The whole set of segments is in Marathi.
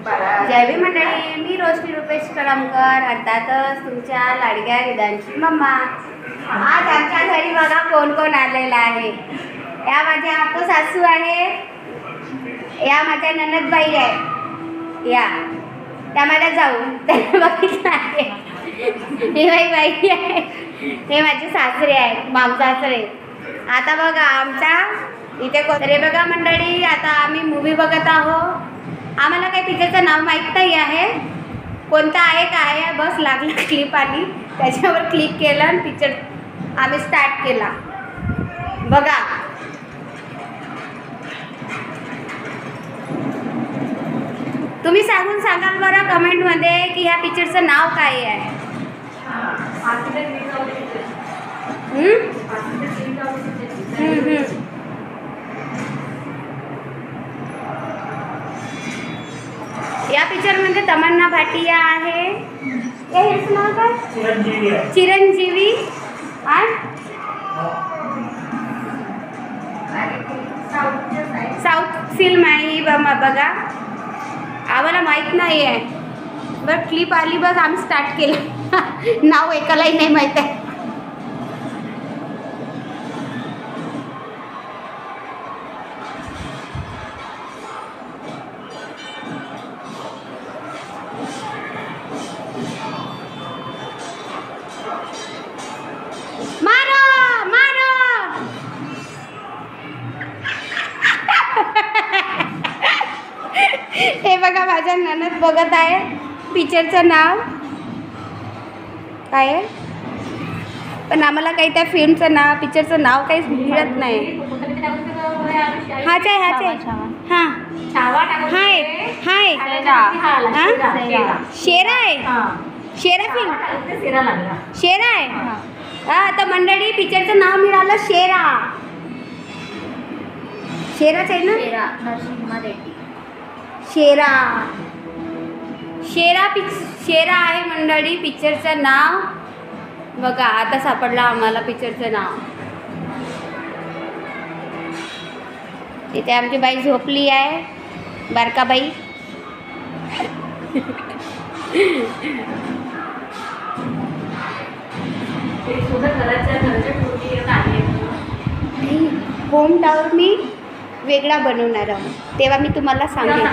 जय भीम मंडळी, मी रोशनी रुपेश कळमकर, अर्थातच तुमच्या लाडक्या रिदांची मम्मा. आज आमच्या घरी बघा कोण कोण आलेला आहे. या माझ्या आतो सासू आहे, या माझ्या ननदबाई आहे, या त्या माझ्या जाऊ बघितलं आहे. ही माझी बाई आहे, हे माझे सासरे आहेत, मामसासरे. आता बघा आमच्या इथे रे बघा मंडळी, आता आम्ही मूवी बघत आहोत. आम्हाला काही पिक्चरचं नाव माहीत नाही आहे, कोणता आहे काय आहे, बस लागलं क्लिप आली त्याच्यावर क्लिक केलं आणि पिक्चर आम्ही स्टार्ट केला. बघा तुम्ही सांगून सांगाल बरं कमेंटमध्ये की ह्या पिक्चरचं नाव काय आहे. या पिक्चरमध्ये तमन्ना भाटिया आहे. हेच नाव काय? चिरंजीवी. साऊथ फिल्म आहे ही बघा. आम्हाला माहीत नाही आहे, बरं क्लिप आली बस आम्ही स्टार्ट केलं. नाव एकालाही नाही माहीत आहे. हे बघा माझ्या ननद बघत आहे. पिक्चरचं नाव काय आहे, पण आम्हाला काही त्या फिल्मचं नाव पिक्चरचं नाव काहीच मिळत नाही. हाच आहे हाच आहे. हां हाय हाय शेरा आहे. शेरा फिल्म शेरा आहे. हां तर मंडळी पिक्चरचं नाव मिळालं शेरा. शेराच आहे ना. शेरा शेरा शेरा आहे मंडळी पिक्चरचं नाव. बघा आता सापडलं आम्हाला पिक्चरचं नाव. इथे आमची बाई झोपली आहे, बारकाबाई. होम टावर मी वेगळा बनवणार आहोत, तेव्हा मी तुम्हाला सांगेन.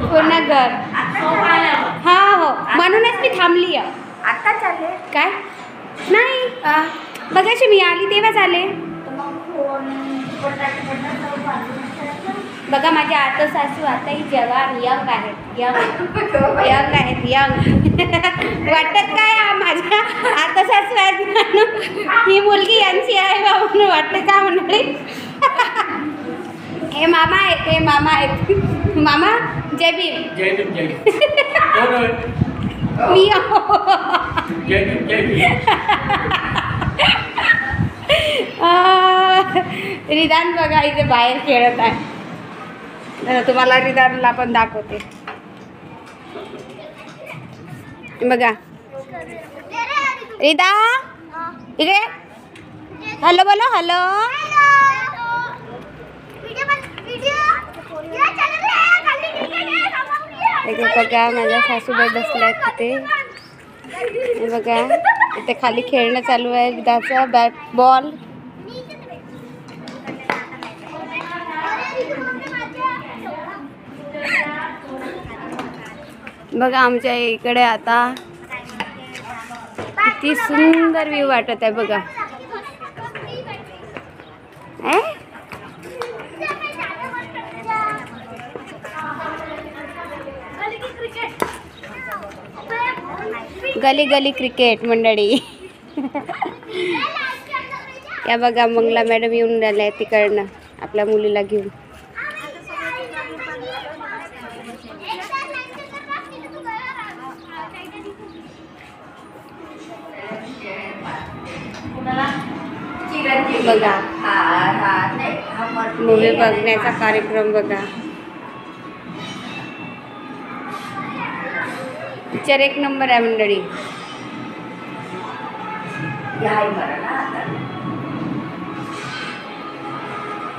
पूर्ण घर. हा हो, म्हणूनच मी थांबली आहे. आता चालले काय नाही, बघायची मी आली तेव्हाच आले. बघा माझ्या आतो सासू आताही जवान यंग आहेत. यंग आहेत यंग. वाटत काय माझ्या आतो सासू आहेत म्हणून ही मुलगी यांची आहे बा म्हणून वाटतं का म्हणाले. हे मामा आहेत, हे मामा आहेत. मामा जय भीम. जय भीम. जय भीम. मी जय भीम. जय भीम. रिदान बघा इथे बाहेर खेळत आहे. तुम्हाला रिदानला पण दाखवते बघा. रिदा इकडे हॅलो बोलो. हॅलो बघा माझ्या सासूबाई बसल्या आहेत तिथे. बघा इथे खाली खेळणं चालू आहे रिदाचं. Bat ball. बघा आमच्या इकडे आता किती सुंदर व्ह्यू वाटत आहे बघा. गली गली क्रिकेट मंडळी. या बघा मंगला मॅडम येऊन राहिल्या तिकडनं आपल्या मुलीला घेऊन. बघा मूवी बघण्याचा कार्यक्रम बघा. पिक्चर एक नंबर आहे मंडळी.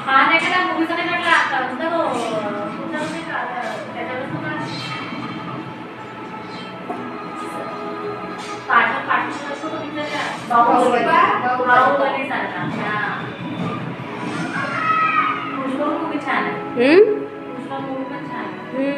हा नाही का मूवीचा नाही म्हटलं आता बाहुबली सारखा. हां. पुष्पा मूवी छान आहे. पुष्पा मूवी पण छान आहे.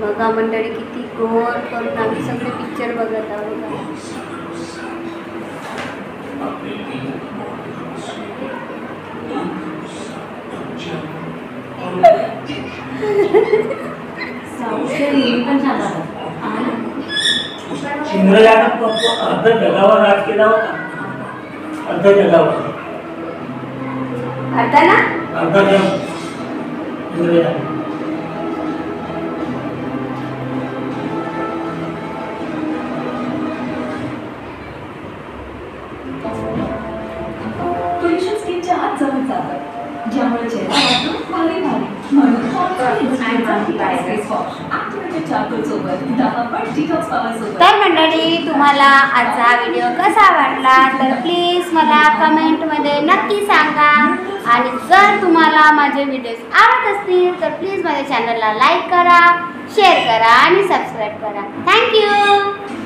बघा मंडळी किती गोड करून आम्ही सगळे पिक्चर बघत आहोत. पण छान आहे. इंग्रजांना अर्ध जगावर राज केला होता. अर्ध जगावर. आता ना अर्ध जग इंग्रजांना. पुरुष स्किनच्या हात जवळ जातात ज्यामुळे चेहरा वाटतो भारी भारी. म्हणून तर मंडळी तुम्हाला आजचा व्हिडिओ कसा वाटला तर प्लीज मला कमेंटमध्ये नक्की सांगा. आणि जर तुम्हाला माझे व्हिडिओज आवडत असतील तर प्लीज माझ्या चॅनलला लाईक करा, शेअर करा आणि सबस्क्राईब करा. थँक्यू.